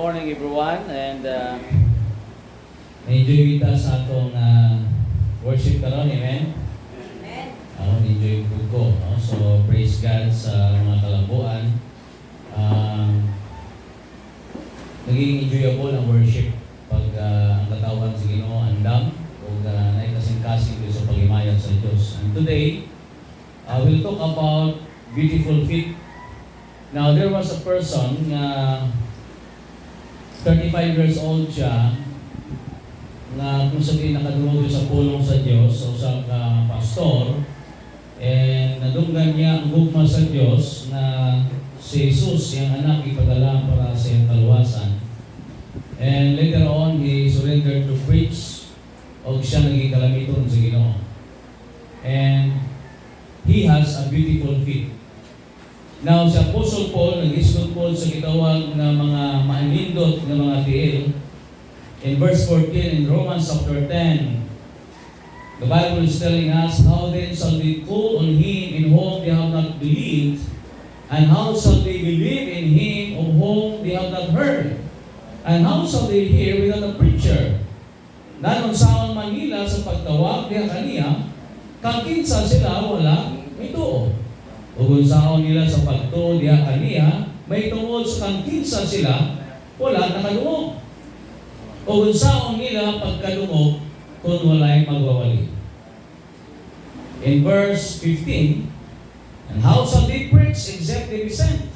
Morning everyone, and Na-enjoy kita sa atong worship karon, amen? Amen. Na-enjoy ko. So, praise God sa mga kalabuan. Naging enjoyable ang worship pag ang katawan sa Ginoo andam o naikasing-kasing sa paghimayag sa Diyos. And today, we'll talk about beautiful feet. Now, there was a person 35 years old siya na kung sabihin nakadungog sa pulong sa Diyos o sa pastor, and nadunggan niya ang gugma sa Diyos na si Jesus, yung anak, ipadala para sa iyong kaluwasan. And later on, he surrendered to preach o siya naging kalamiton sa Ginoo. And he has a beautiful feet. Now, si Apostle Paul, nag-isgot Paul sa gitawag na mga maanindot na mga tiil. In verse 14, in Romans chapter 10, the Bible is telling us, how then shall they call on Him in whom they have not believed? And how shall they believe in Him of whom they have not heard? And how shall they hear without a preacher? Nanon sa Manila sa pagtawag niya kaniya, kakinsa sila wala ito. O kung saan nila sa pagtuo diya kaniya, may tungod sa kangkinsa sila, wala nakadungog. O kung saan nila pagkadungog, kung wala'y magwawali. In verse 15, and how shall they preach except they be sent?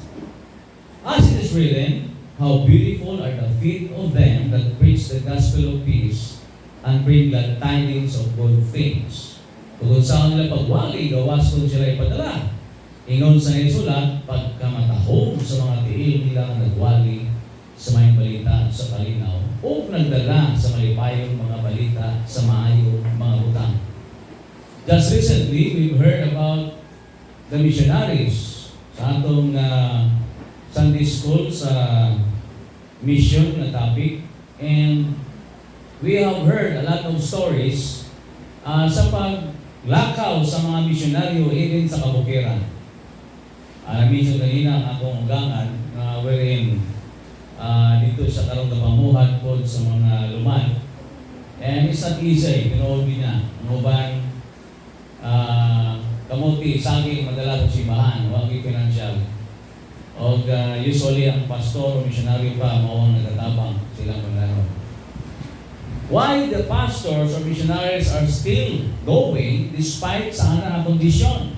As it is written, how beautiful are the feet of them that preach the gospel of peace and bring glad tidings of good things. O kung saan nila pagwali, gawas kung sila ipadala. Ingon sa isulat, pagkamatahong sa mga tiil nila nagwali sa mayong balita sa kalinaw o nagdala sa malipayong mga balita sa maayong mga butang. Just recently, we've heard about the missionaries sa atong Sunday school sa mission na topic, and we have heard a lot of stories sa paglakaw sa mga misyonaryo even sa kabukiran. Minsan kanina ang akong ugangan wherein dito sa karong kapamuhat po sa mga luman. And it's not easy, pinoobi na. Ang uban, kamuti, saging, madala sa simbahan, wagi financial. O usually ang pastor o missionary pa, maong nagatabang silang panlaro. Why the pastors or missionaries are still going despite sa anang kondisyon?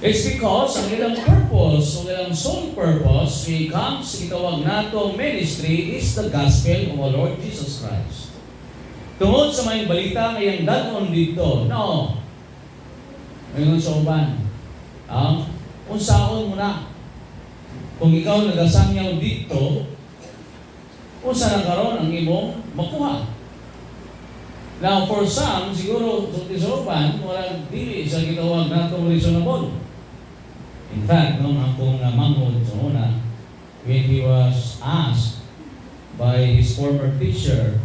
It's because ang ilang purpose, ang ilang sole purpose, when it comes sa itawag natong ministry is the gospel of our Lord Jesus Christ. Tungod sa may balita ngayong danon dito, no, ngayon sa uban, unsaon mo na, kung ikaw nagasangyaw dito, unsa na karon ang imong makuha. Now, for some, siguro, sa uban, walang dili sa gitawag natong reasonable. In fact, nung akong manghod sa una, when he was asked by his former teacher,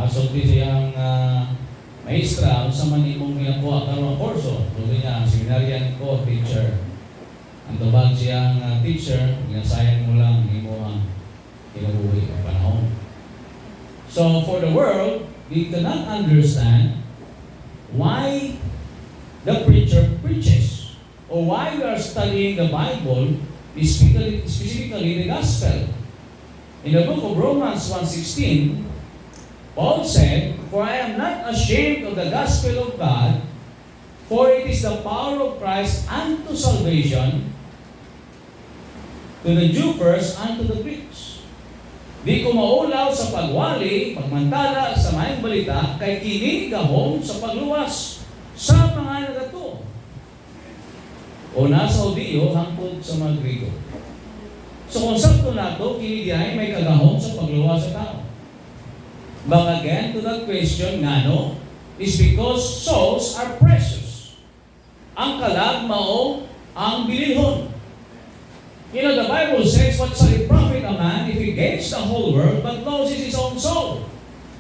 so siyang maestra, sa man imong ginakuha karong kurso, tuloy niya, seminarian ko, teacher. Ang tubag siyang teacher, ginasayang mo lang, hindi mo ang kinabuhi ang panahon. So, for the world, we cannot understand why the preacher preaches. Or why we are studying the Bible, specifically the Gospel. In the book of Romans 1:16, Paul said, "For I am not ashamed of the Gospel of God, for it is the power of Christ unto salvation, to the Jew first, unto the Greeks." Di ko maulaw sa pagwali, pagmantala sa mayong balita, kay kini gahom sa pagluwas sa mga nagato. O nasa Hudiyo hangtod sa mga Grigo. So konsepto nato, kini diay may kagahom sa pagluwas sa tao. But again, to that question, ngano, is because souls are precious. Ang kalag mao ang bilihon. You know, the Bible says, what shall it profit a man if he gains the whole world but loses his own soul?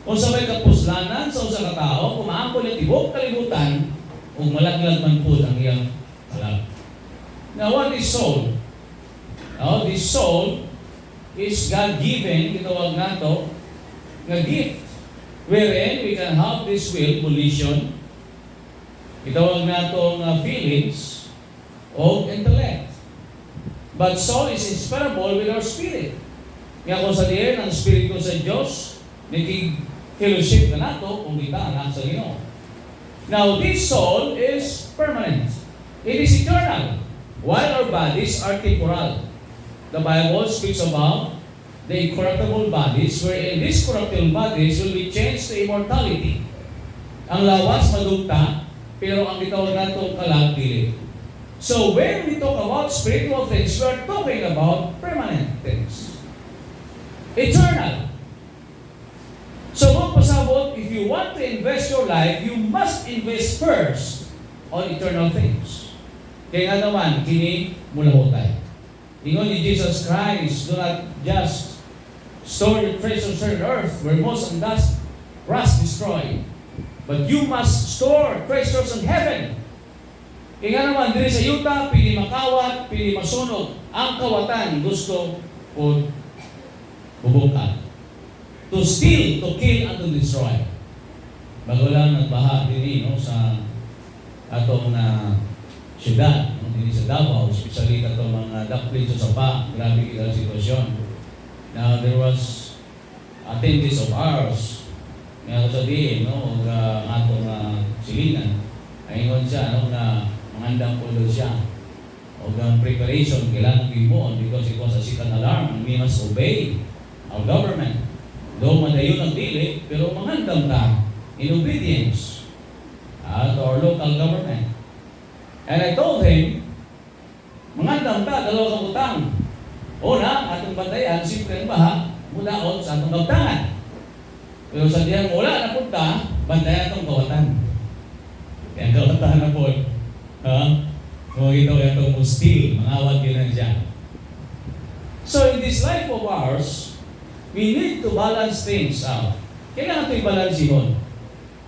Kung sa may kapuslanan sa usa ka tao, kumaangkol yung tibok kalibutan, o malaglag man po ang iyang kalag. Now, what is soul? This soul is God-given, gitawag nato, nga gift. Wherein we can have this will, volition, gitawag nato nga feelings, o intellect. But soul is inseparable with our spirit. Nga kung sa diyan, ang Espiritu sa Diyos, naging-fellowship na nato kung kita anak sa Ginoo. Now, this soul is permanent. It is eternal, while our bodies are temporal. The Bible speaks about the incorruptible bodies, wherein these corruptible bodies will be changed to immortality. Ang lawas madugta, pero ang gitawag nato kalag dili. So when we talk about spiritual things, we are talking about permanent things. Eternal. So kung pasabot, if you want to invest your life, you must invest first on eternal things. Kaya nga naman, kini mulahutay. Ingon ni Jesus Christ, do not just store your treasures on earth where moth and dust rust destroy, but you must store treasures in heaven. Kaya nga naman, diri sa yuta, pili makawat, pili masunog. Ang kawatan gusto o bubukan. To steal, to kill, and to destroy. Bago lang nagbaha diri sa atong na syudad, diri sa Davao, especially katong mga dakplito sa pa, grabe kita sitwasyon. Now, there was attendees of ours, nga ko sabihin, atong silingan, ayingon siya, na mangandang po siya. O ang preparation, kailangan gimon because it was a second alarm, and we must obey our government. Though madayon ang dili, pero mangandam ta in obedience to our local government. And I told him, mangandam ta, dalawa ka butang. Una, atong bantayan, simple ang baha, mudaot sa atong kabtangan. Pero sa diyan wala na punta, bantayan atong kawatan. Kaya ang kawatan na po, kung ito itong mustil, mangawat yun na siya. So in this life of ours, we need to balance things out. Kailangan ito i-balance yun.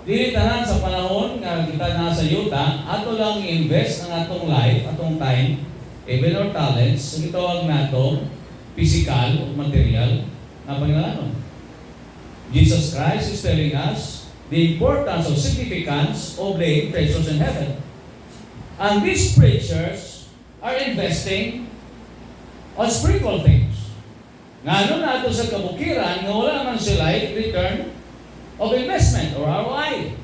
Dili tanan sa panahon nga kita nasa yuta, ato lang i-invest ang atong life, atong time, even our talents, ang itawag nato, physical o material, na pangalanon. Jesus Christ is telling us the importance of significance of laying treasures in heaven. And these preachers are investing on spiritual things. Ngano na ito sa kabukiran, nga wala man sila return of investment or ROI.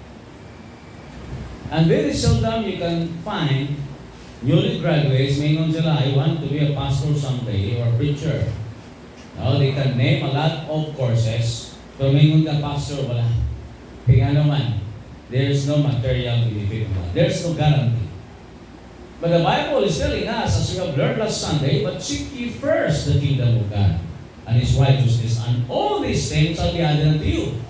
And very seldom you can find newly graduates, mayroon sila, I want to be a pastor someday or a preacher. Now, they can name a lot of courses, pero mayroon ka pastor, wala. Kaya naman, there's no material benefit. There's no guarantee. But the Bible is telling us, as we have learned last Sunday, but seek ye first the kingdom of God and His righteousness, and all these things shall be added unto you.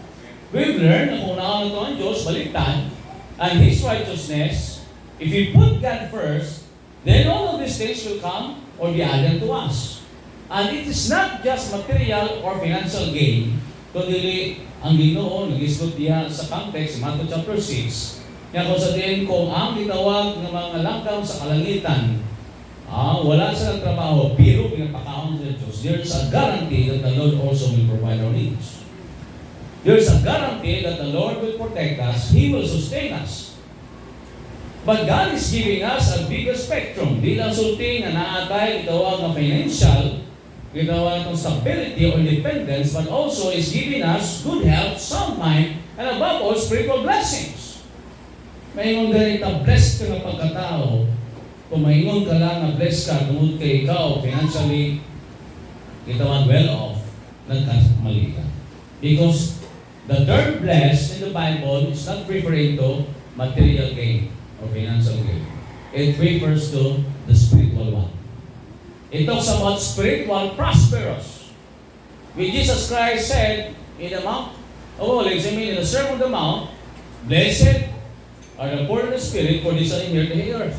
We've learned na kung naon ito ang Diyos, baliktad, and His righteousness, if we put God first, then all of these things will come or be added to us. And it is not just material or financial gain, kundi ang Ginoo nag-isgot diha sa context, Matthew chapter 6, nga kung sabihin kung ang gitawag ng mga langkaw sa kalangitan, wala silang trabaho, pero pinapakaon sa Diyos, there's a guarantee that the Lord also will provide our needs. There's a guarantee that the Lord will protect us, He will sustain us. But God is giving us a bigger spectrum. Di lang sulti na naatay gitawag na financial, gitawag ng stability or independence, but also is giving us good health, sound mind, and above all, spiritual blessings. Maingon ganito, blessed ka ng pagkatao. Kung maingon ka lang na blessed ka, tungod kay ikaw, financially, gitawag well off, nagkamali ka. Because the term blessed in the Bible is not referring to material gain or financial gain. It refers to the spiritual one. It talks about spiritual prosperous. When Jesus Christ said in the Mount of Olives, in the Sermon on the Mount, blessed are the poor in the spirit, for they shall inherit the earth.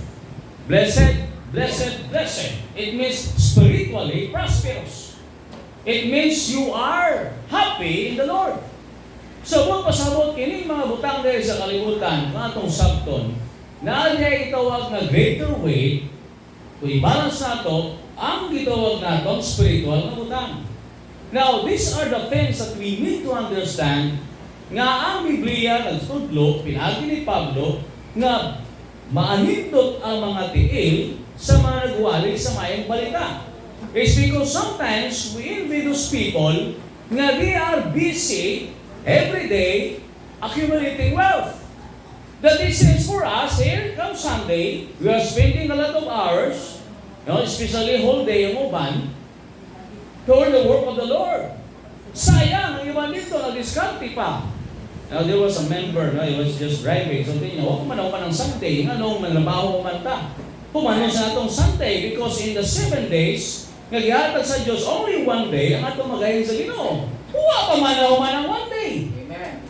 Blessed, blessed, blessed. It means spiritually prosperous. It means you are happy in the Lord. So, kung pasabot kini mga butang dahil sa kalibutan, mga itong sabton, na niya itawag na greater way, kung i-balance na ito, ang gitawag na itong spiritual na butang. Now, these are the things that we need to understand nga ang Biblia nagtudlo, pinagi ni Pablo, nga maanindot ang mga tiil sa mga nagwali sa mayang balita. It's because sometimes we envy those people nga they are busy every day accumulating wealth. That it says for us, here comes Sunday, we are spending a lot of hours, especially whole day yung uban, toward the work of the Lord. Sayang, ang iba dito, nag-discarte pa. Now, there was a member, he was just driving, so tingin niya, huwag kumanaw pa ng Sunday, anong manlabaho kumanta. Pumanin sa atong Sunday, because in the 7 days, nagyatag sa Diyos, only 1 day, ang atong magayon sa Ginoo. Huwag pa manaw man ang 1 day. Amen.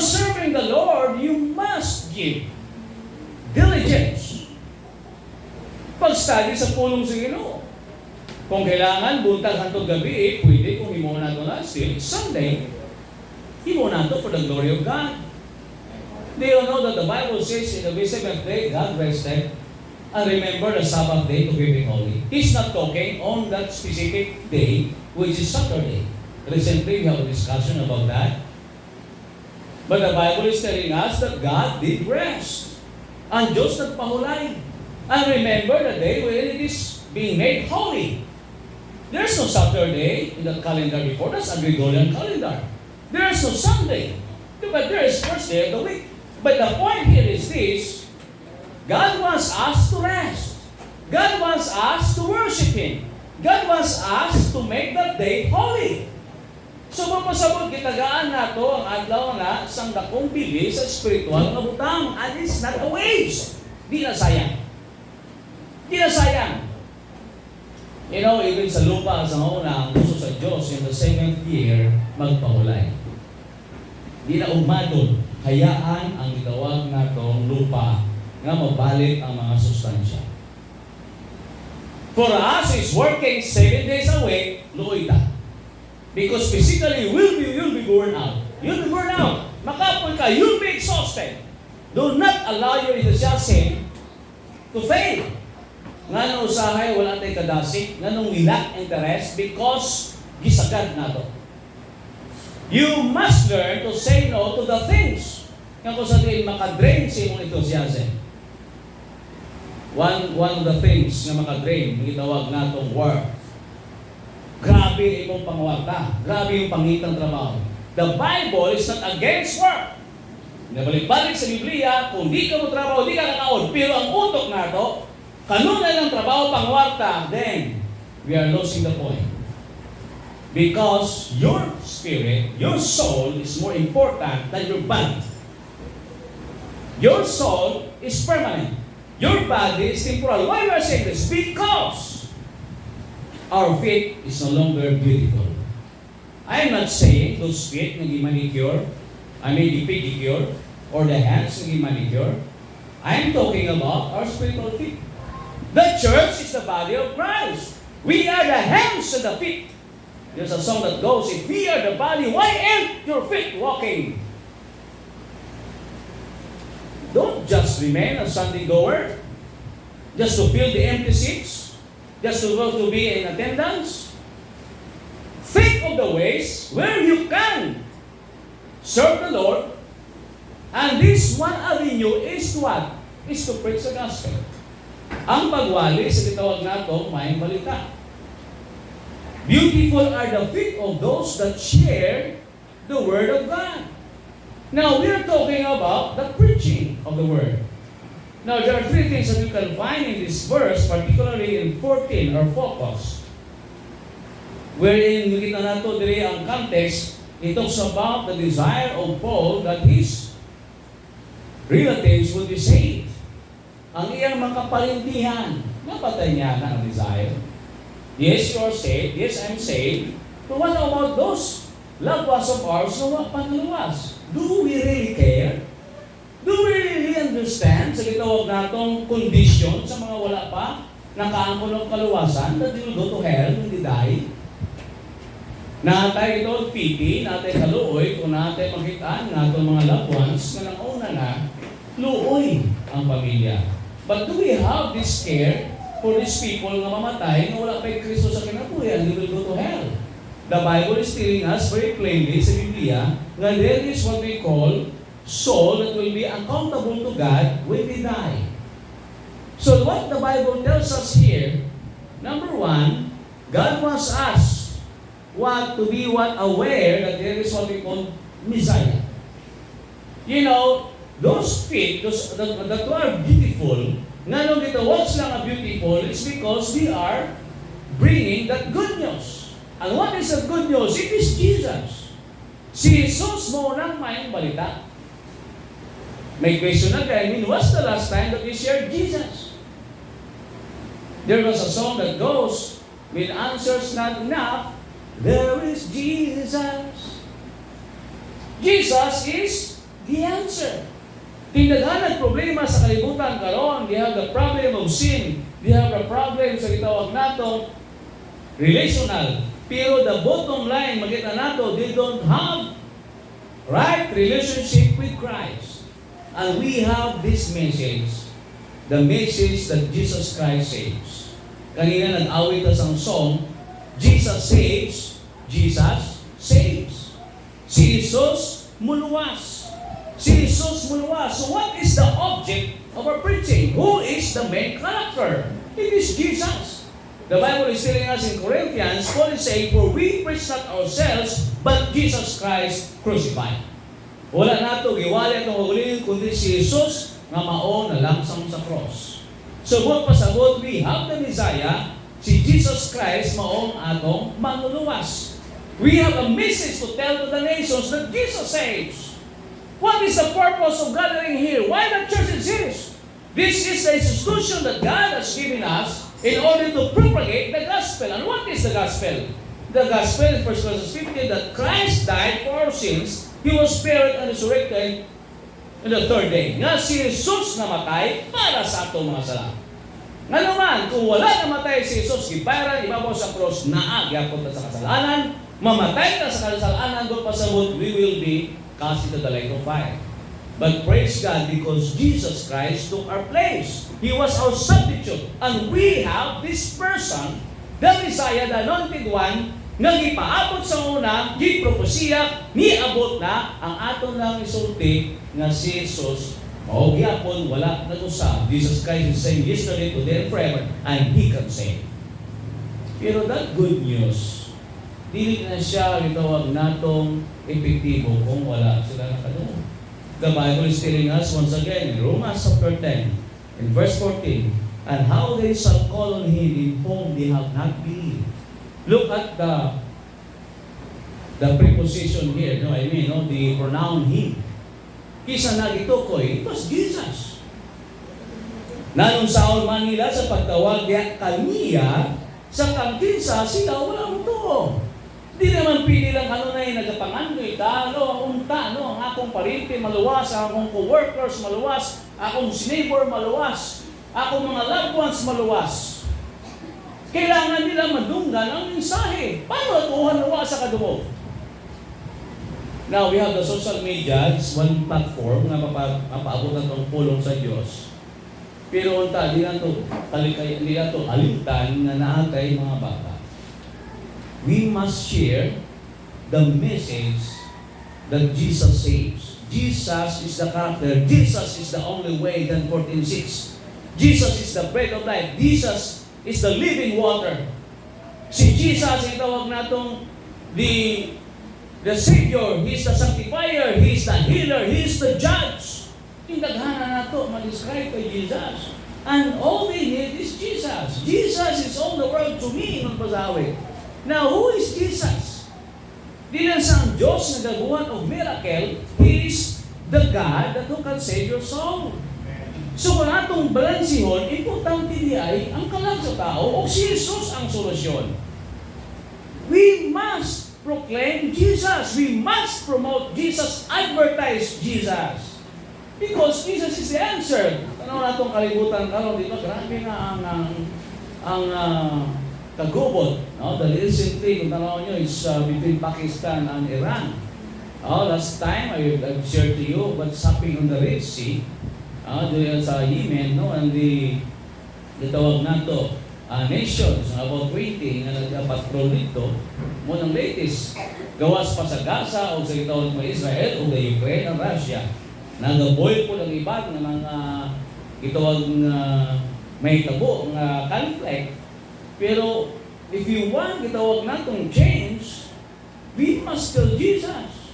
Serving the Lord, you must give diligence. Pag-study sa pulong sa Ginoo. Kung kailangan, buntag hantong gabi, pwede kung imo na ito na still Sunday, imo na ito for the glory of God. Do you know that the Bible says in the 7th day, God rested, and remember the Sabbath day to keep it holy. He's not talking on that specific day, which is Saturday. Recently, we have a discussion about that. But the Bible is telling us that God did rest. Ang Diyos nagpahulay. And remember the day when it is being made holy. There's no Saturday in the calendar before. That's a Gregorian calendar. There's no Sunday. But there is first day of the week. But the point here is this. God wants us to rest. God wants us to worship Him. God wants us to make that day holy. So mapasabot kitagaan nato ang adlaw nga sang dakong bili sa spiritual nga butang, and it's not a waste. Di na sayang. Di na sayang. Even sa lupa sa una, ang gusto sa Diyos in the 7th year, magpahulay. Di na umadol, hayaan ang gitawag natong lupa nga mabalik ang mga sustansya. For us, is working 7 days a week, luoy ta. Because physically, you'll be burned out. You'll be burned out. Makapoy ka, you'll be exhausted. Do not allow your enthusiasm to fail. Nga nung usahay, wala tayo kadasik. Nga nung we lack interest because gisagad na to. You must learn to say no to the things nga kung sabihin makadrain sa imong enthusiasm. One of the things nga makadrain, itawag natong work. Grabe imong pangwarta. Grabe yung pangitang trabaho. The Bible is not against work. Nabalik-balik sa Biblia, kung di ka mo trabaho, di ka nakaon. Pero ang utok na ito, kanunay ng trabaho pangwarta, then we are losing the point. Because your spirit, your soul is more important than your body. Your soul is permanent. Your body is temporal. Why we are saying this? Because our feet is no longer beautiful. I am not saying those feet naging manicure, the pedicure, or the hands naging manicure. I am talking about our spiritual feet. The church is the body of Christ. We are the hands and the feet. There's a song that goes, if we are the body, why aren't your feet walking? Don't just remain a Sunday goer, just to fill the empty seats, just to be in attendance. Think of the ways where you can serve the Lord, and this one avenue is what? Is to preach the gospel. Ang pagwali sa gitawag nato, may balita. Beautiful are the feet of those that share the Word of God. Now, we are talking about the preaching of the Word. Now, there are 3 things that you can find in this verse, particularly in 14, our focus. Wherein, kita nato diri ang context, it talks about the desire of Paul that his relatives would be saved. Ang iyang makapalintihan, napatay niya na ang desire. Yes, you are saved. Yes, I'm saved. But what about those loved ones of ours na panluwas? Do we really care? Do we really understand sa gitawag natong condition sa mga wala pa nakaangkon ng kaluwasan that they will go to hell when they die? Natay ito piti, natay kaluoy, kung natay makitaan natong mga loved ones na nang-una na luoy ang pamilya. But do we have this care for these people na mamatay na wala pa Kristo sa kinabuhi and they will go to The Bible is telling us very plainly sa Biblia na there is what we call soul that will be accountable to God when they die. So what the Bible tells us here, number one, God wants us to be aware that there is what we call Messiah. You know, those feet, that are beautiful, nga nung gitawag sila nga beautiful, it's because they are bringing that good news. And what is the good news? It is Jesus. Si Jesus mo nang mayang balita. May question na kayo, what's the last time that we shared Jesus? There was a song that goes, with answers not enough, there is Jesus. Jesus is the answer. Tindaghan ang problema sa kalibutan karon, they have the problem of sin, they have the problem sa gitawag nato relational. Pero the bottom line, makita nato, they don't have right relationship with Christ. And we have this message, the message that Jesus Christ saves. Kanina nag-awit na sang song, Jesus saves, Jesus saves. Si Jesus muluwas. Si Jesus muluwas. So what is the object of our preaching? Who is the main character? It is Jesus. The Bible is telling us in Corinthians, Paul is saying, for we preach not ourselves, but Jesus Christ crucified. Wala nato giwali atong ugulin kundi si Jesus nga mao na langsam sa cross. So buot pasabot, we have the Messiah, si Jesus Christ maong atong manluluwas. We have a message to tell to the nations that Jesus saves. What is the purpose of gathering here? Why the church exists? This is the institution that God has given us in order to propagate the gospel. And what is the gospel? The gospel in 1 Corinthians 15 that Christ died for our sins. He was buried and resurrected on the third day. Nga si Jesus namatay para sa atong mga sala. Nga naman, kung wala namatay si Jesus, gibayaran, ibabaw sa cross, naagyapon na sa kasalanan, mamatay na sa kasalanan, doon pasabot, we will be cast into the lake of fire. But praise God, because Jesus Christ took our place. He was our substitute. And we have this person, the Messiah, the Anointed One, nga gipaabot sa una, gipropesiya, niabot na ang aton lang isulti nga si Jesus. O gyapon wala nag-usab. Jesus Christ is same yesterday, today, and forever, and He can save. Pero that good news, dili na siya itawag natong epektibo kung wala sila nakadungog. The Bible is telling us once again in Romans chapter 10, in verse 14, and how they shall call on Him in whom they have not believed. Look at the preposition here, the pronoun Him. Kisa na dito ko, it was Jesus. Nanong Saul Manila sa pagtawag niya kaniya, sa kangkinsa, sila wala mo to. Di naman pili lang nagapangandoy ta, ang unta, ang akong parente maluwas, akong co-workers maluwas, akong neighbor maluwas, akong mga loved ones maluwas. Kailangan nila madunggan ang mensahe. Paano atuhan nawa sa kadumog? Now, we have the social media. It's one platform na mapaabot ng pulong sa Diyos. Pero unta, di na to alintan na naatay mga bata. We must share the message that Jesus saves. Jesus is the character. Jesus is the only way. Then 14:6. Jesus is the bread of life. Jesus is the living water. Si Jesus, itawag natong the Savior, He is the sanctifier, He is the healer, He is the judge. Tindaghana nato, ma-describe kay Jesus. And all we need is Jesus. Jesus is all the world to me, magpasawi. Now, who is Jesus? Di lang sang Diyos na gagawan of miracle, He is the God that who can save your soul. So kung atong balansihon, importante niya ay ang kalag sa tao o si Jesus ang solusyon. We must proclaim Jesus. We must promote Jesus, advertise Jesus. Because Jesus is the answer. Tanaw na itong kalibutan karon, di ba? Grabe nga ang kagubot. No? The recently, kung tanaw nyo, is between Pakistan and Iran. Last time, I've shared to you what's happening on the Red Sea. Doon sa Yemen, no? And the tawag na to, nations, about 20 nga nagpatrol dito, mo ng latest. Gawas pa sa Gaza o sa gitawag ng Israel o sa Ukraine o Russia. Nagaboy po ng iba ng mga gitawag may tabo ng conflict. Pero if you want gitawag natong change, we must tell Jesus.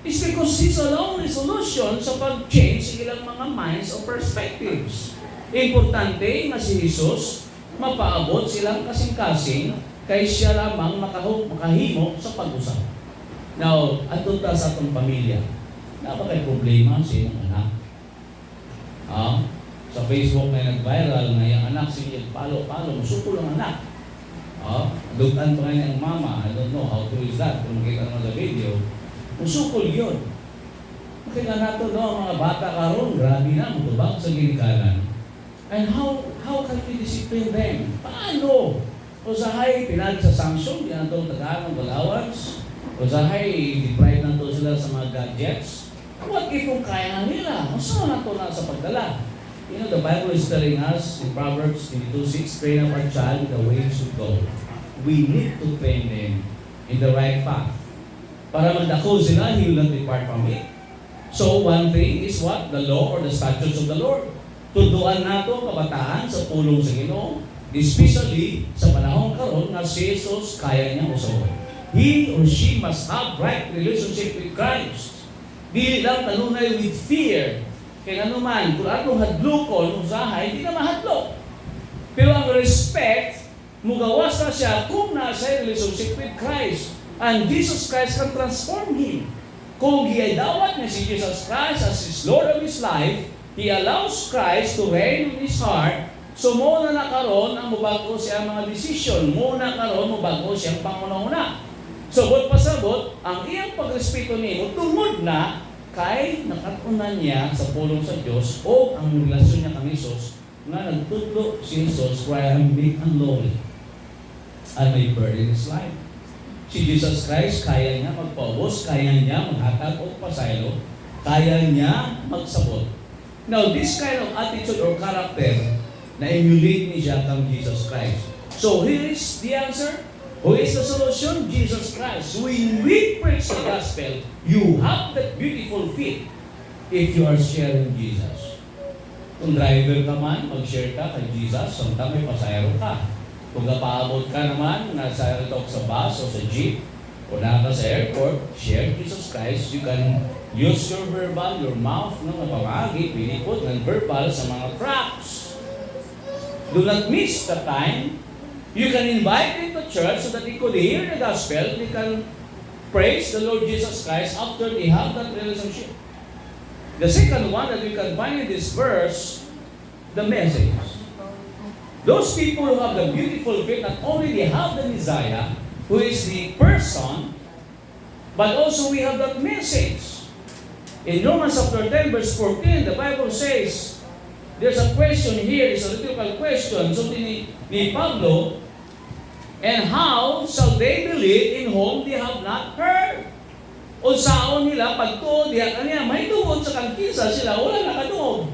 It's because He's alone solution sa pag-change sa ilang mga minds o perspectives. Importante nga si Jesus mapaabot silang kasing-kasing kay siya lamang makahimo sa pag-usap. Now, atong ta sa atong pamilya, napakay problema sa iyong anak. Sa Facebook na nag-viral na yung anak siya palo-palo, masukol ang anak. Dugan pa ngayon ang mama, I don't know how true is that, kung makita naman sa video, masukol yun. Makita nato no, mga bata karon, grabe na, matubag sa ginikanan. And how can we discipline them? Paano? Usahay, pinag sa sanction, yan itong tagaan ng allowance. Usahay, deprive na ito sila sa mga gadgets. What if kung kaya nila? Masama na ito na sa pagdala. You know, the Bible is telling us in Proverbs 22:6, train up our child in the way he should go. We need to train them in the right path. Para magdako sila, he will not depart from it. So, one thing is what? The law or the statutes of the Lord. Tuduan nato kabataan sa pulong sa Ginoo, especially sa panahon karon nga si Jesus kaya niya usawon. He or she must have right relationship with Christ. Dili lang tanunay with fear. Kaya ano man, kung ano hadlokon, usahay, di na mahadlok. Pero ang respect, mugawas na siya kung nasa relationship with Christ. And Jesus Christ can transform him. Kung giyadawat niya si Jesus Christ as his Lord of his life, He allows Christ to reign in his heart. So muna na karon ang mubago siya mga decision. Muna karon mubago siyang pangunahuna. So bot pasabot, ang iyang pagrespeto nimo tungod na kay nakatunan niya sa pulong sa Dios o ang relasyon niya kang Jesus nga nagtudlo si Jesus why I'm meek and lowly. I may burden his life. Si Jesus Christ kaya niya magpaubos, kaya niya maghatag o pasaylo, kaya niya magsabot. Now, this kind of attitude or character na emulate ni siya kang Jesus Christ. So, here is the answer. Who is the solution? Jesus Christ. When we preach the gospel, you have that beautiful faith if you are sharing Jesus. Kung driver ka man, mag-share ka kay Jesus, samtang may pasayro ka. Kung napaabot ka naman, nasa sa bus o sa jeep, o naka sa airport, share Jesus Christ. You can use your verbal, your mouth, no, napamagi, pinipot, ng verbal sa mga trucks. Do not miss the time. You can invite them to church so that they could hear the gospel. They can praise the Lord Jesus Christ after they have that relationship. The second one that we can find in this verse, the message. Those people who have the beautiful faith, not only they have the Messiah, who is the person, but also we have that message. In Romans chapter 10, verse 14, the Bible says, there's a question here, it's a rhetorical question. So ni Pablo, and how shall they believe in whom they have not heard? O saon nila, pagtuod, diya kanya, may tuod sa kangkisa sila, wala nakatuod.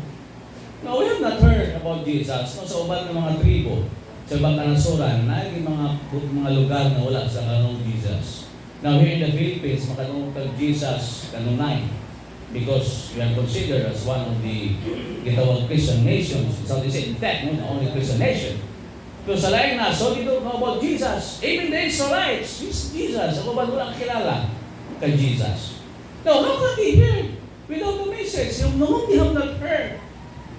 Now, we have not heard about Jesus. No, sa uban ng mga tribo, sa ibang kanasuran, na yung mga lugar na wala sa kanong Jesus. Now, here in the Philippines, makanong kag Jesus kanunay. Because we are considered as one of the gitawag Christian nations. So they say, in fact, no, the only Christian nation. So sa laing naso, they don't know about Jesus. Even the Israelites, Jesus. Ako ba walang kilala kay Jesus? Now, how can they hear without the message? Yung noon, they have not heard.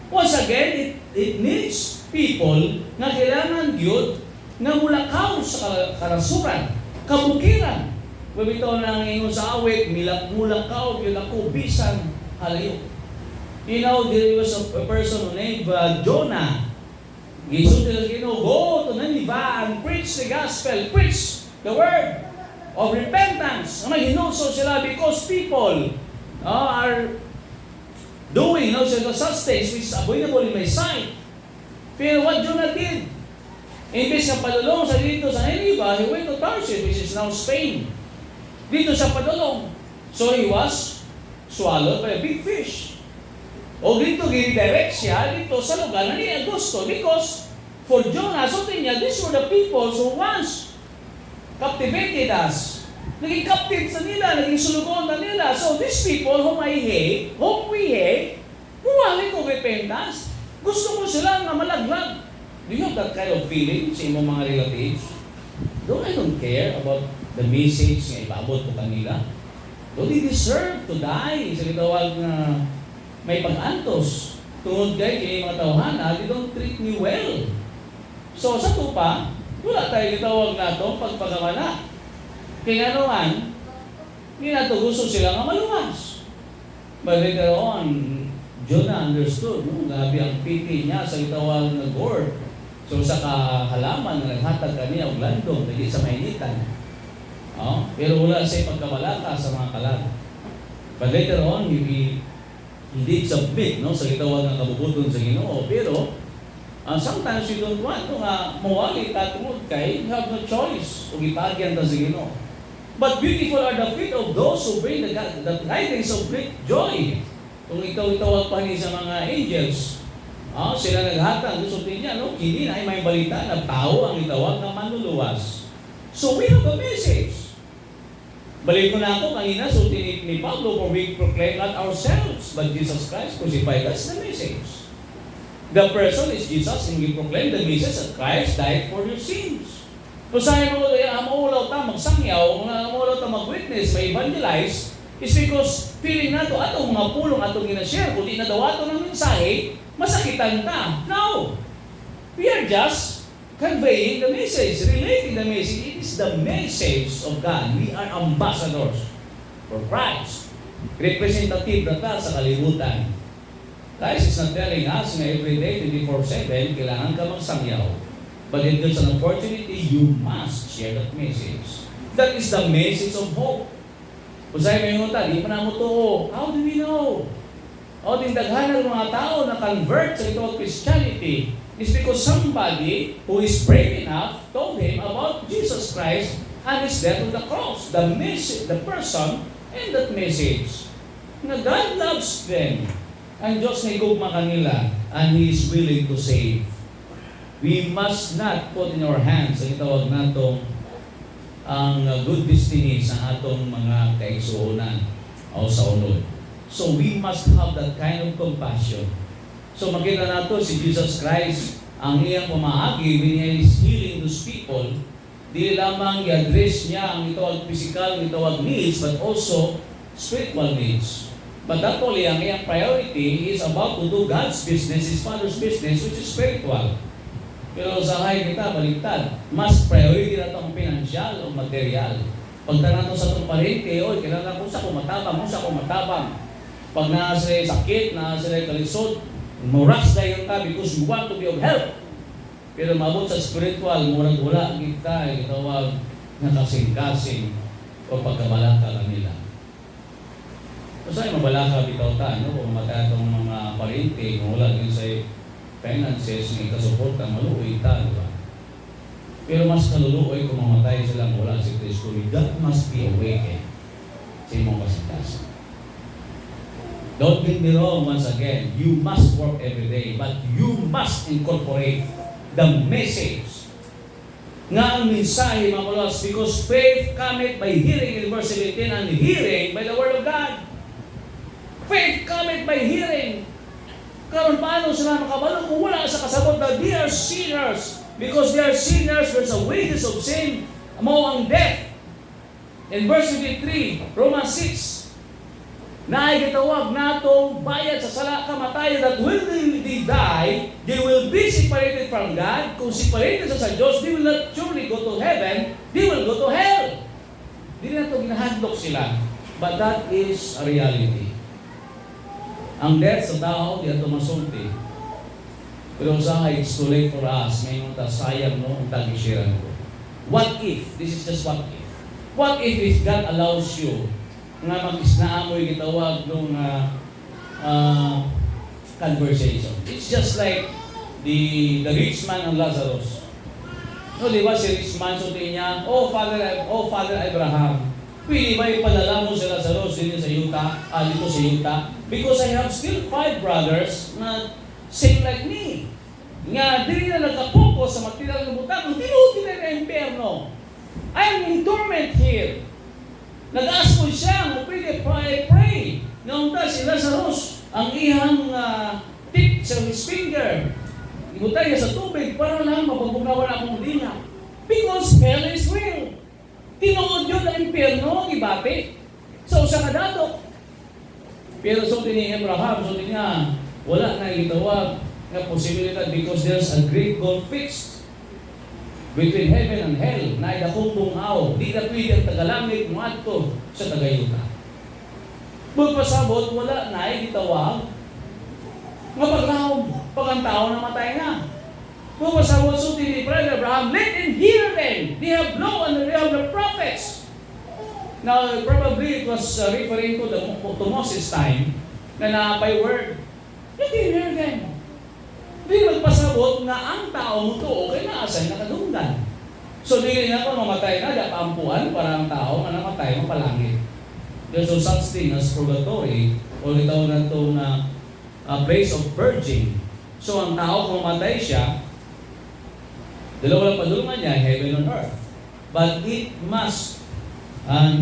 Once again, it needs people na kailangan yun na mulakaw sa karasuran, kabukiran. Babitaw na ang ingon sa awit, mulakaw, yun ako, bisan, halayo. You know, there was a person named Jonah. Jesus said, go to Nineveh and preach the gospel, preach the word of repentance. Hinuso sila because people are doing such things which is abominable in my sight. Pero what Jonah did, imbes na padulong sa dito sa Nineveh, he went to Tarshish, which is now Spain. Dito sa padulong. So he was swallowed by a big fish. O dito, ginidirect siya dito sa lugar na ni Augusto because for Jonah, so niya, these were the people who once captivated us. Naging captive sa nila, naging sulugon na nila. So these people whom we hate, huwali ko repentance. Gusto ko sila na malaglag. Do you have that kind of feeling sa imong mga relatives? I don't care about the message nga ipaabot ko kanila. Do they deserve to die? Sa gitawag na may pag-antos. Tungod kay mga tawhana, they don't treat me well. So sa tupa, wala tayo gitawag na ito pagpagamana. Kaya naman, hindi nato gusto sila nga maluwas. But later on, Jonah understood, gabi ang piti niya sa gitawag na gourd. So sa kahalaman na naghatag kaniya og landong, hindi sa mainitan. Pero wala siya pagkamalaka sa mga kalag. But later on, he did submit sa gitawag ng kabubuton sa Ginoo. Pero sometimes you don't want nga mawali ka tungod kay you have no choice kung ipagyan ta sa Ginoo. But beautiful are the feet of those who bring the tidings of great joy. Kung ikaw itawag pa ni sa mga angels, sila naghatag, gusto niya, kini na ay may balita na tao ang itawag na manluluwas. So we have a message. Balik ko na ako kanina, so ni Pablo, for we proclaim not ourselves, but Jesus Christ crucified. That's the message. The person is Jesus, and we proclaim the message that Christ died for your sins. Kung saan mo maulaw ta magsangyaw, maulaw ta mag-witness, ma-evangelize, is because feeling nato atong mga pulong atong ginashare, kung di na daw ato ng mensahe, masakitan ta. No! We are just conveying the message, relating the message. It is the message of God. We are ambassadors for Christ. Representative na ta sa kalibutan. Christ is not telling us na every day, 24/7, kailangan ka magsangyaw. But if there's an opportunity, you must share that message. That is the message of hope. Kung sa'yo may ngunta, di pa na mo to. How do we know? Din daghan ng mga tao na convert sa ito Christianity is because somebody who is brave enough told him about Jesus Christ and his death on the cross. The message, the person, and that message. Na God loves them. Ang Diyos na igugma kanila and He is willing to save. We must not put in our hands ang itawag natong ang good destiny sa atong mga kaigsuonan o sa unod. So we must have that kind of compassion. So makita nato si Jesus Christ, ang iyang pamahagi when He is healing those people, di lamang i-address niya ang itawag physical, ang itawag needs, but also spiritual needs. But actually, ang iyang priority is about to do God's business, His Father's business, which is spiritual. Pero sa hay kita, baliktad, mas priority na itong financial o material. Pagtanan to sa itong parente, kailangan kung sa kumatabang. Pag nasa sakit, nasa kalisod, muras na yung ka because you want to be of help. Pero mabot sa spiritual, murang wala kita, itawag na kasing-kasing o pagkabalaka kanila. Kasi mabalaka bitaw ta, kung matay itong mga parente, kung wala din sa finances, may kasuporta, maluoy ta, diba? Pero mas kaluluoy kung mamatay silang wala si Kristo. That must be awakened sa imong kasitasan. Don't get me wrong once again. You must work every day, but you must incorporate the message. Nga ang mensahe, mga kalos, because faith cometh by hearing, in verse 17, and hearing by the word of God. Faith cometh by hearing. Karon paano sila makabalo kung wala sa kasabot na they are sinners? Because they are sinners, there's a wages of sin, mo ang death. In verse 23, Romans 6, na ay gitawag natong bayad sa sala kamatayan that when they die, they will be separated from God. Kung separated sa Diyos, they will not surely go to heaven, they will go to hell. Hindi na ito ginahadlok sila. But that is a reality. Ang death sa tao, di ato masulti. Pero sa it's too late for us. Ngayon ta sayang ang tagishiran ko. What if? This is just what if. What if God allows you nga mag-isnaamoy gitawag nung conversation? It's just like the rich man and Lazarus. No, di ba si rich man suti niya, Oh Father Abraham, pwede ba ipadala mo si Lazarus dito sa Utah? Because I have still 5 brothers na same like me. Nga, dili na nagkapokus sa material ng butang, ang tinuod nila na impyerno. I am in torment here. Nag-ask ko siya, pwede pray. Naunta si Lazarus, ang ihang tip sa his finger. Ibutay niya sa tubig para lang mapagbugawan akong dina. Because hell is real. Tinuod yun ang impyerno, ibati. So, sa kadatok. Pero so ni Abraham, so niya, wala na itawag na posibilidad because there's a great gulf fixed between heaven and hell, na idakong bungaw, di na pwede ang tagalangit mo ato sa tagayuta. Magpasabot, wala na itawag, mapaglaw, pag ang tao namatay na. Magpasabot, so ni Brother Abraham, let him hear them. They have law and they have the prophets. Now, probably it was referring to Moses' time, na naapay word. Let him hear them. Di magpasabot na ang tao mo to, okay na asay nakadunggan. So, di na ako mamatay na, dapampuan para ang tao na namatay, mapalangit. There's no such thing as purgatory, o ito na ito na place of purging. So, ang tao kung mamatay siya, dalawa lang padulungan niya, heaven and earth. But it must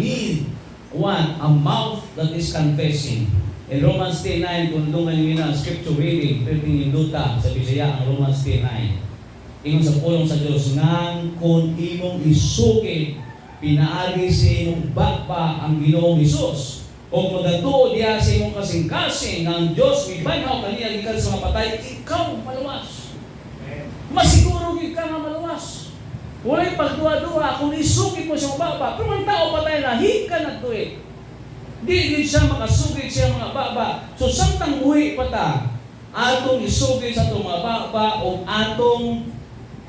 need a mouth that is confessing. In Romans 10:9, kung lungan nyo na scripture reading, perting induta sa Bisaya ang Romans 10:9. Ingon sa pulong sa Diyos, nang kung imong isuki, pinaagi sa imong bakpa ang Ginoong Hesus, o magatuo diya sa imong kasing-kasing, ang Diyos, may banhaw kaniya gikan sa mga patay, ikaw malawas. Masiguro ka nga malawas. Wala'y pagduwa-duwa, kung isukit mo sa mga bakpa, pero ang tao patay na, hika na ito eh. Di siya makasugit siya mga baba. So, samtang uwi pa ta, atong isugit sa itong mga baba o atong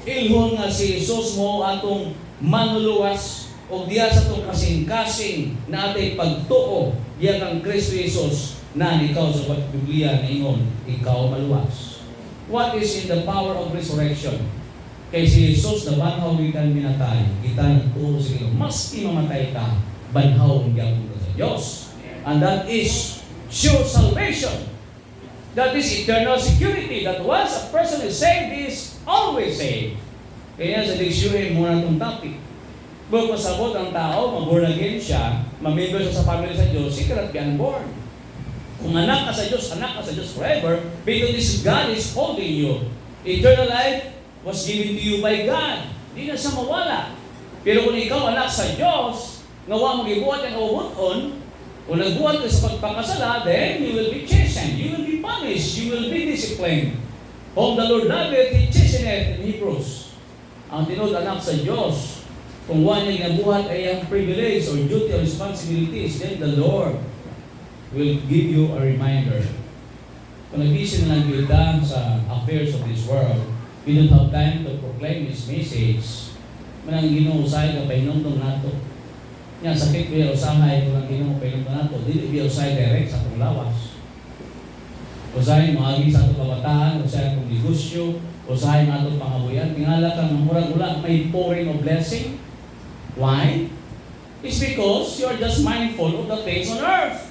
ilhon nga si Jesus mo, atong manuluwas o diya sa itong kasing-kasing na atay pagtuo diya kang Kristo Jesus na ikaw sa Biblia na ingon, ikaw maluwas. What is in the power of resurrection? Kay si Jesus na banhaw gikan minatay, kita nagtuo sa Ginoo. Maski mamatay ka, banhaw ang gyapon sa Diyos. And that is sure salvation. That is eternal security. That once a person is saved, is always saved. Kaya sa dictionary muna itong topic. Kung pasabot ang tao, mag-born again siya, mamimber siya sa family sa Diyos, he cannot be unborn. Kung anak ka sa Diyos forever, because this God is holding you. Eternal life was given to you by God. Hindi na siya mawala. Pero kung ikaw anak sa Diyos, nawa mo gibuhat ang ubuton, kung nagbuhat ka sa pagpakasala, then you will be chastened, you will be punished, you will be disciplined. Whom the Lord loveth, He chasteneth in Hebrews. Ang tinod anak sa Diyos, kung one niya nabuhat ay ang privilege or duty or responsibilities, then the Lord will give you a reminder. Kung nag-isip na lang kita sa affairs of this world, we don't have time to proclaim His message. Manang ginuusay ka pa inundong nato. Yan, sakit ko yung usahay ko lang ginong painom na nato. Dili biya usay direct sa itong lawas. Usahay maagi sa itong kabataan, usahay itong negosyo, usahay ng itong pangabuyan. Tingala kang murag-ula, may pouring of blessing. Why? It's because you're just mindful of the things on earth.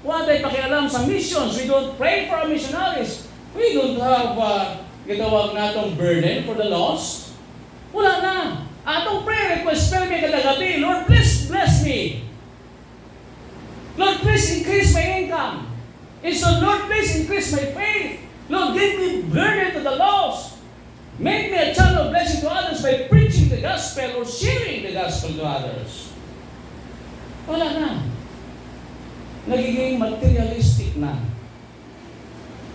Wala tayo pakialam sa missions. We don't pray for our missionaries. We don't have gitawag natong burden for the lost. Wala na. Atong prayer request, pero may kadagabi, Lord, please bless me. Lord, please increase my income. And so, Lord, please increase my faith. Lord, give me burden to the lost. Make me a channel of blessing to others by preaching the gospel or sharing the gospel to others. Wala na. Nagiging materialistic na.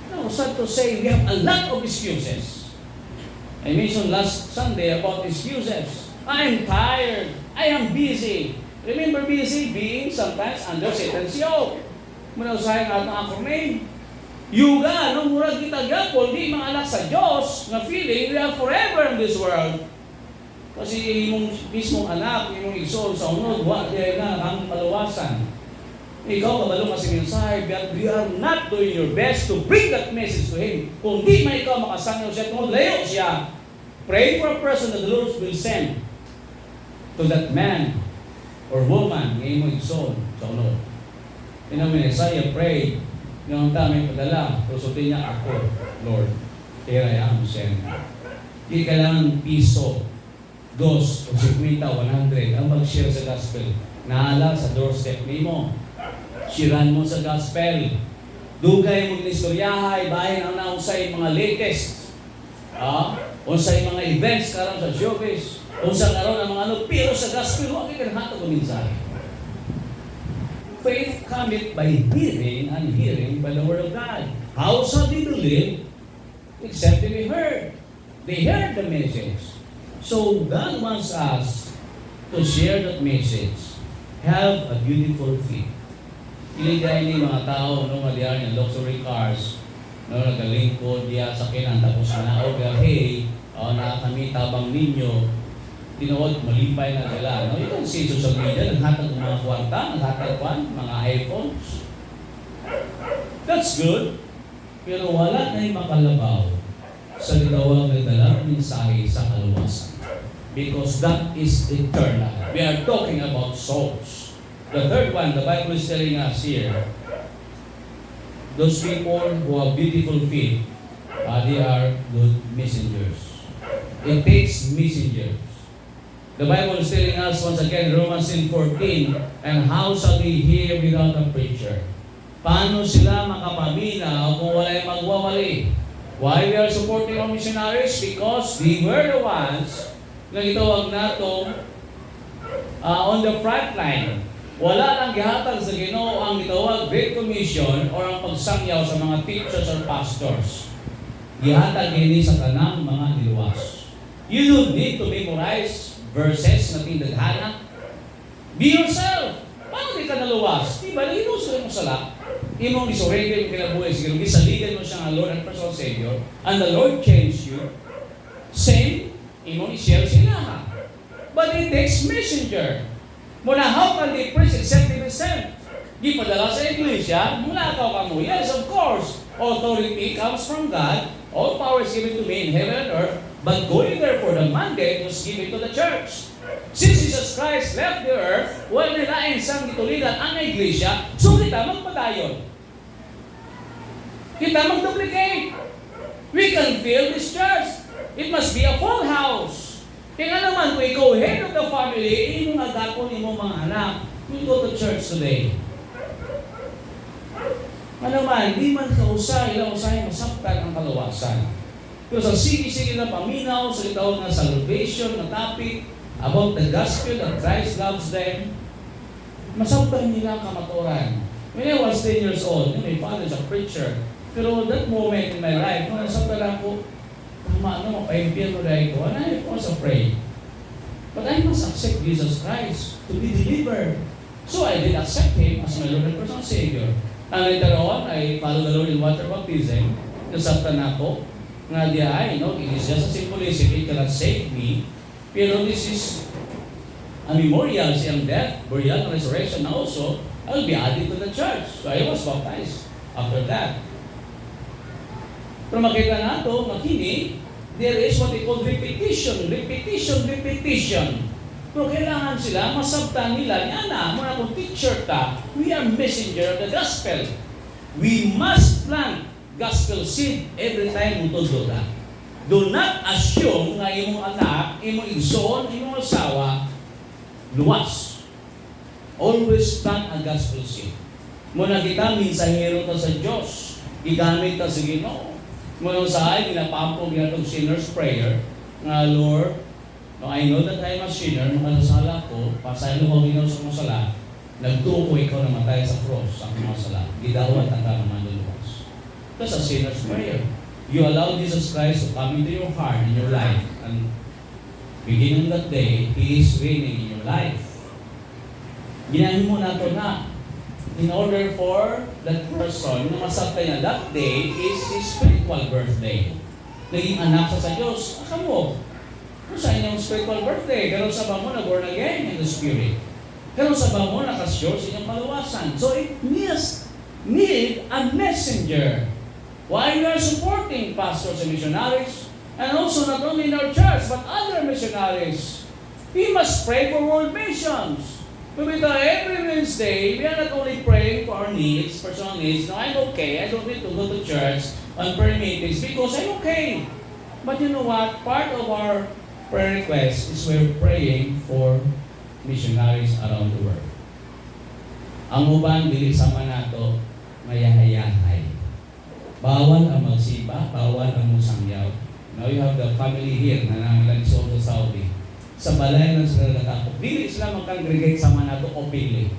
No, sad to say, we have a lot of excuses. I mentioned last Sunday about excuses. I am tired. I am busy. Remember busy being sometimes under Satan's yoke. Muna usahin natin ang acronym. Yuga, no murag kita gyapon di mga anak sa Dios nga feeling we are forever in this world. Kasi imong mismong anak, imong igsoon sa unod, wa diay na ang paluwasan. Ikaw kabalo kasi mensahe, but you are not doing your best to bring that message to him. Kung di man ikaw makasangyaw siya, kung layo siya, pray for a person that the Lord will send to that man or woman nga imong igsoon sa unod. In Isaiah prayed, yung tamay padala, tusutin niya ako, Lord. here I am, send. Di kailangan piso, dos, o 50, 100 ang mag-share sa gospel. Naala sa doorstep nimo. Shiran mo sa gospel. Dugay mo ginistoryahay, bahin ang nausay mga latest. Unsay mga events karon sa showbiz. Unsa karon ang mga ano, pero sa gospel, huwag kayo hatag ang mensahe. Faith cometh by hearing, and hearing by the word of God. How shall they believe except they be heard? They heard the message. So God wants us to share that message. Have a beautiful faith. Iligay ni mga tao nung madiyan ng luxury cars, no, nagalingkod diya sa kinan tapos na hey, na kami tabang ninyo, tinuod malipay na sila. No, you can see social media, naghatag ng mga kwarta, naghatag mga iPhones. That's good. Pero wala na yung makalabaw sa litawag na dalang mensahe sa kaluwasan. Because that is eternal. We are talking about souls. The third one, the Bible is telling us here, those people who have beautiful feet, they are good messengers. It takes messengers. The Bible is telling us once again, Romans 10:14, and how shall we hear without a preacher? Paano sila makapaminaw kung wala yung magwawali? Why we are supporting our missionaries? Because we were the ones na itawag natong on the front line. Wala lang gihatag sa Ginoo ang itawag Great Commission or ang pagsangyaw sa mga teachers or pastors. Gihatag ini sa tanang mga diluwas. You don't need to memorize verses na tindaghanan. Be yourself. Paano di ka naluwas? Diba, linos ka mo sala. Imong isurrender mo kinabuhay sa Ginoo. Gisaligan mo siya nga Lord and personal Savior. And the Lord changed you. Same, imong i-share sila. But it takes messenger. Muna, how can they preach except they be sent? Di padala sa iglesia, mula ka mo. Yes, of course. Authority comes from God. All power is given to me in heaven and earth. But going there for the mandate was given to the church. Since Jesus Christ left the earth, while nilain sang gituligan ang iglesia, so kita magpadayon. Kita mag-duplicate. We can fill this church. It must be a full house. Kaya naman, kung ikaw head of the family, imong agapon imong mga anak, we go to church today. Ano man, di man kausay, ilang usahin masaktan ang kaluwasan. Pero sa sige-sige na paminaw, sa itawag na salvation, na topic, about the gospel that Christ loves them, masaktan nila ang kamaturan. When I was 10 years old, my father is a preacher. Pero that moment in my life, nung nasaktan ako, mapaimpiyano dahil ko, and I was afraid. But I must accept Jesus Christ to be delivered. So I did accept Him as my Lord and personal Savior. And later on, I followed the Lord in water baptism. Nasaktan ako, nga di ay, it is just a symbolism, it cannot save me. Pero this is a memorial siyang death, burial, and resurrection. Also, I'll be added to the church. So I was baptized after that. Pero makita nato, makini, there is what they call repetition. Pero kailangan sila, masabtan nila, yana, muna kung teacher ta, we are messenger of the gospel. We must plant gospel seed every time mo tudlo ta. Do not assume nga imong anak, imong igsoon, imong asawa, luwas. Always plant a gospel seed. Muna kita, minsahero ta sa Diyos. Igamit ta sa Ginoo. Muna sa ay, ginapampong ginatong sinner's prayer, nga Lord, no, I know that I am a sinner, nung kasasala ko, pasaylo ko Ginoo sa mga sala, nagtuko ikaw na matay sa cross sa mga sala. Gidawat ang kanaman luluwas. That's a sinner's prayer. You allow Jesus Christ to come into your heart, in your life, and beginning that day, He is reigning in your life. Ginahin mo na ito na, in order for that person na masakta niya, that day is his spiritual birthday. Naging anak sa Diyos. Akamo, kung sa inyong spiritual birthday, karon sa ba mo na born again in the Spirit. Karon sa ba mo nakasure sa inyong kaluwasan. So it need a messenger. Why we are supporting pastors and missionaries, and also not only in our church, but other missionaries. We must pray for world missions. Because every Wednesday, we are not only praying for our needs, personal needs. No, I'm okay. I don't need to go to church. on prayer meetings because I'm okay. But you know what? Part of our prayer request is we're praying for missionaries around the world. Ang uban, dili sama nato, mayahayahay. Bawal ang magsiba, bawal ang musangyaw. Now you have the family here na nangilan sa Saudi. Sa balay lang sila nakakop. Dili sila mag-congregate sama nato openly.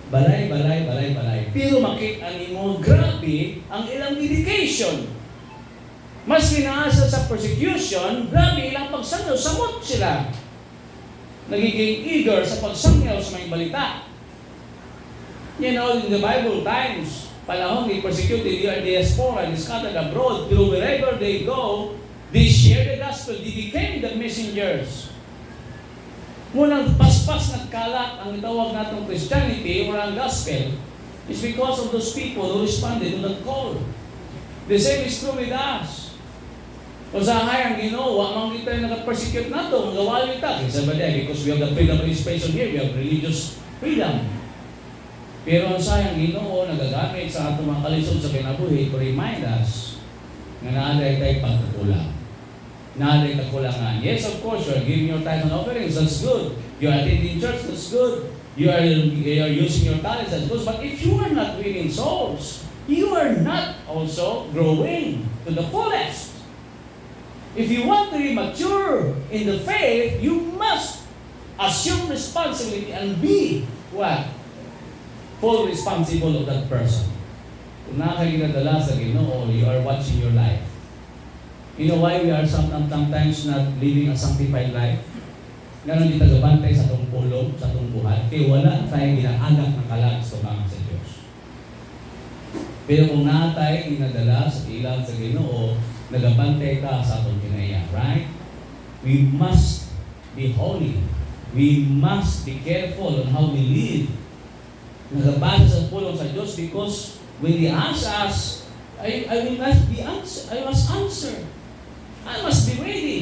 Balay. Pero makita nimo grabe ang ilang dedication. Mas kinaasa sa persecution, grabe ilang pagsangyaw, samot sila. Nagiging eager sa pagsangyaw sa mga balita. You know, in the Bible times, panahon they persecuted the diaspora, they scattered abroad, pero wherever they go, they share the gospel, they became the messengers. Munang paspas nagkalat ang itawag natong Christianity or ang gospel is because of those people who responded to that call. The same is true with us. Kung sahay ang Ginoo, amang kita nag-persecute nato, magawali ta. Kasi because we have the freedom of expression here, we have religious freedom. Pero ang sayang Ginoo nagagamit sa atong mga kalisod sa kinabuhi to remind us na naaday tayo pagkukulang. Naaday kakulangan. Yes, of course, you are giving your tithes and offerings, that's good. You are attending church, that's good. You are using your talents, that's good. But if you are not winning souls, you are not also growing to the fullest. If you want to be mature in the faith, you must assume responsibility and be what? Full responsible of that person. Kung nakaginadala sa Ginoo, you are watching your life. You know why we are sometimes not living a sanctified life? Ganon di tagabantay sa itong pulong, sa itong buhat, kaya wala tayong ginaagak ng kalag sa mga sa Diyos. Pero kung natay ginadala sa ilang sa Ginoo, nagabantay ka sa itong kinaya, right? We must be holy. We must be careful on how we live. Nagabasa sa pulong sa Diyos because when He asks us, I must answer. I must be ready.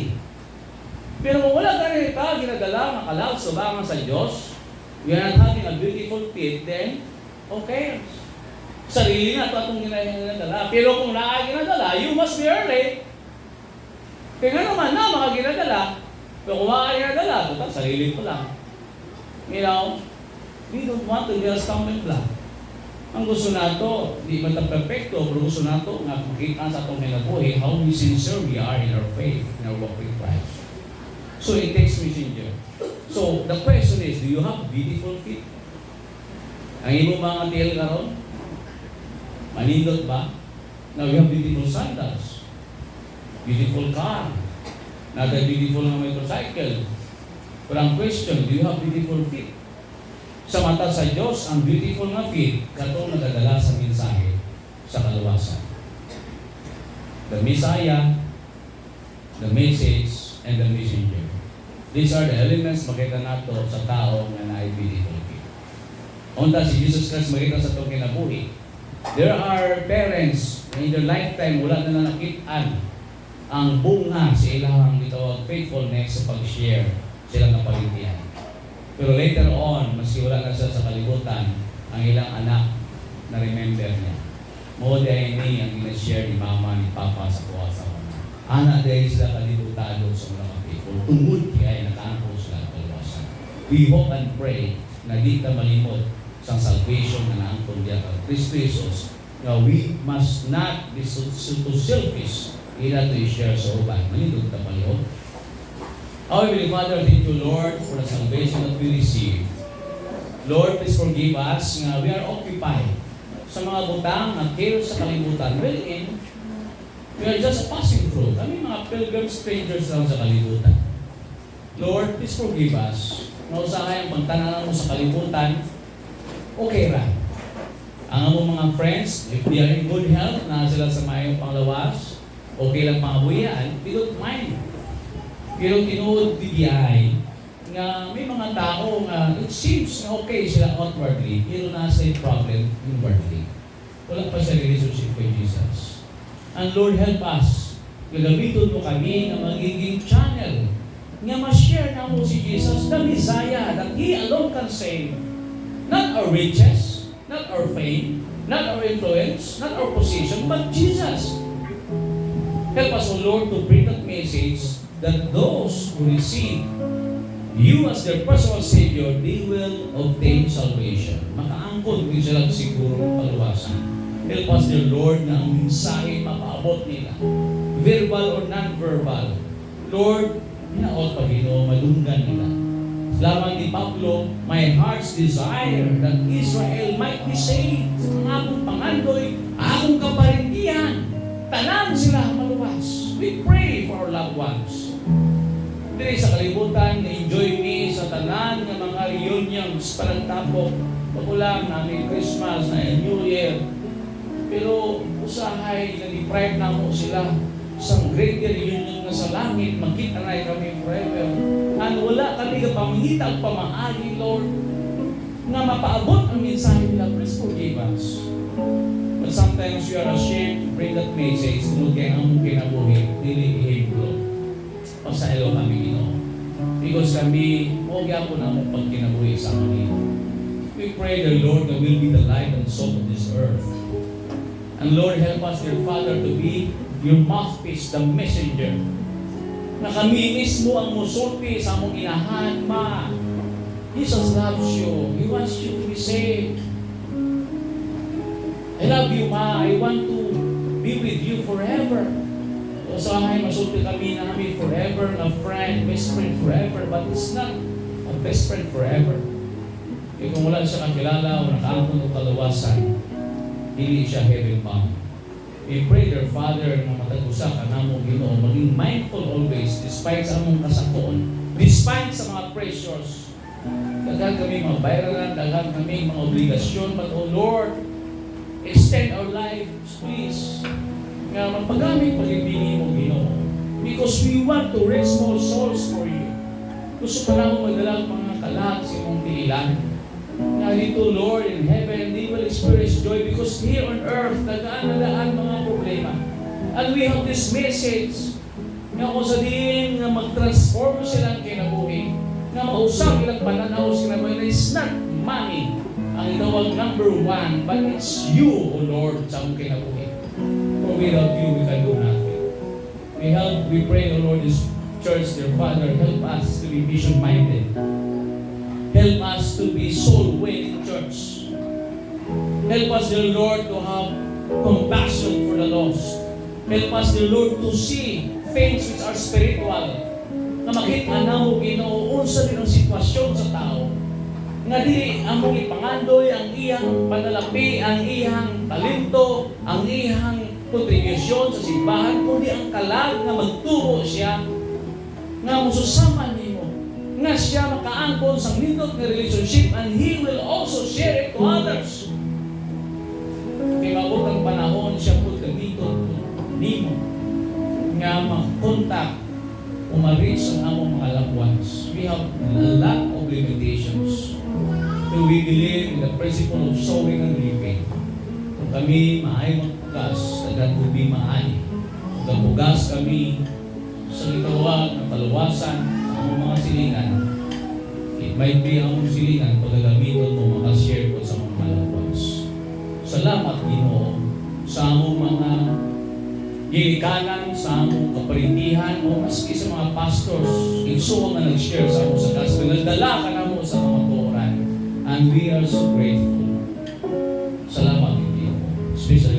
Pero kung wala ganito ka, ginadala, makalaw, subangan sa Diyos, we are not having a beautiful faith, then, okay. Sarili na ito itong ginadala. Pero kung ginadala, you must be early. Kaya nga naman na, makaginadala. Pero kung ginadala, ito, sarili ko lang. You know, we don't want to be a stumbling block. Ang gusto nato, di ba ito perfecto, pero gusto nato nga makita sa itong kinabuhi how we sincere we are in our faith, in our walk with Christ. So it takes messenger. So the question is, do you have beautiful feet? Ang imo mga tiil karon, manindot ba? Now you have beautiful sandals, beautiful car, another beautiful motorcycle. But ang question, do you have beautiful feet? Sa mata sa Diyos, ang beautiful na feet, katong nagadala sa mensahe sa kaluwasan. The Messiah, the message, and the messenger. These are the elements makita nato sa tao nga na beautiful feet. Unta si Jesus Christ makita sa itong kinabuhi. There are parents na in their lifetime wala na nakitaan ang bunga sa ilang itawag faithfulness sa pag-share silang kapaligyan. Pero later on, maski wala na siya sa kalibutan, ang ilang anak na remember niya. Mo dahil ni ang ina-share ni mama, ni papa sa kuwasa ko. Anak dahil sila kalibutado sa mga people. Tungod kaya ay nakaangko sila ng kaluwasan. We hope and pray na di ka malimot sa salvation na naangkon diya ka Kristo Jesus. Now, we must not be so selfish ila to i-share sa uban. Manindog ka palihog. Our Heavenly Father, thank you, Lord, for the salvation that we received. Lord, please forgive us nga we are occupied sa mga butang na care sa kalibutan. Wherein, we are just passing through. Kami mga pilgrim strangers lang sa kalibutan. Lord, please forgive us. Nausahay ang pagtananan mo sa kalibutan, okay ra. Ang among mga friends, if they are in good health, na sila sa mayong panglawas, okay lang pangabuyan, we don't mind. Pero tinuod BDI nga may mga tao nga it seems na okay sila outwardly, pero nasa yung problem inwardly. Wala pa sa relationship with Jesus. And Lord, help us. Gagamitin mo kami na magiging channel nga ma-share na mo si Jesus, the Messiah, that He alone can save. Not our riches, not our fame, not our influence, not our position, but Jesus. Help us, O Lord, to bring that message that those who receive you as their personal Savior, they will obtain salvation. Makaangkon din sila siguro ng paluwasan. Help us, dear Lord, na ang mensahe mapaabot nila, verbal or non-verbal. Lord, hinaot Panginoon, malunggan nila. Salamat ni Pablo, my heart's desire that Israel might be saved. Ang akong pangandoy, akong kaparintihan, tanan sila maluwas. We pray for our loved ones. Dili sa kalibutan, na-enjoy me sa tanan ng mga reunions parang tapok. Pagulang namin Christmas na New Year. Pero usahay, na-deprive na mo sila sa greater reunion na sa langit. Magkita na kami forever. At wala kami kapamangita ang pamaagi, Lord, na mapaabot ang mensahe nila. Please forgive us. But sometimes we are ashamed to bring that message kung kaya ang kinabuhi, nilihim, Lord. Pasahilo kami, Ginoo. Because kami, huwag po na mong pagkinabuhi sa amin. We pray, the Lord, that will be the light and salt of this earth. And Lord, help us, dear Father, to be your mouthpiece, the messenger. Na kami mismo ang musulti sa among inahan, Ma. Jesus loves you. He wants you to be saved. I love you, Ma. I want to be with you forever. Usahay, masulti kami na kami forever, a friend, best friend forever, but it's not a best friend forever. Kung wala siya kakilala o nakaangkon o kaluwasan, hindi siya heaven bound. We pray, dear Father, na matag-usa ka na mo, Ginoo, maging mindful always, despite sa among kasakoon, despite sa mga pressures. Daghan kami mga bayaran, daghan kami mga obligasyon, but, oh Lord, extend our lives, please. Nga magpagamit pag-ibigin mo, Ginoo. Because we want to reach more souls for you. Gusto pa lang magdala mga kalag sa imong tiilan. Nga dito, Lord, in heaven, they will experience joy because here on earth, nagaan mga problema. And we have this message nga kung sa din nga mag-transform sila ang kinabuhi, nga mausap ilang pananaw sa kinabuhi, na is not money ang itawag number one, but it's you, O Lord, sa among kinabuhi. For without you, we can do nothing. We pray, O Lord, this church, dear Father, help us to be mission-minded. Help us to be soul-winning church. Help us, dear Lord, to have compassion for the lost. Help us, dear Lord, to see things which are spiritual. Na makita na mo, Ginoo, unsa din ang sitwasyon sa tao. Nga di among ipangandoy ang iyang panalapi, ang iyang talento, ang iyang kontribusyon sa simbahan, kundi ang kalag na magturo siya nga mususaman nimo, nga siya makaangkon sa nindot nga relationship, and he will also share it to others. Kaya mabot ang panahon siya po nindot nimo nga mag-contact o ma-reach ang among mga loved ones. We have a lot of limitations. So we believe in the principle of sowing and reaping. Kung kami maay magpugas, tagat kubi maay. Kung pugas kami sa itawag ng paluwasan sa among mga silingan, it might be ang among silingan pagagamiton mo makashare ko sa mga loved ones. Salamat, Ginoo, sa among mga gilikanan, sa among kaparintihan, o maski sa mga pastors, igsuwang na nag-share sa among sa gospel, nagdala ka na mo sa mga tuoran. And we are so grateful. Salamat, Ginoo. Especially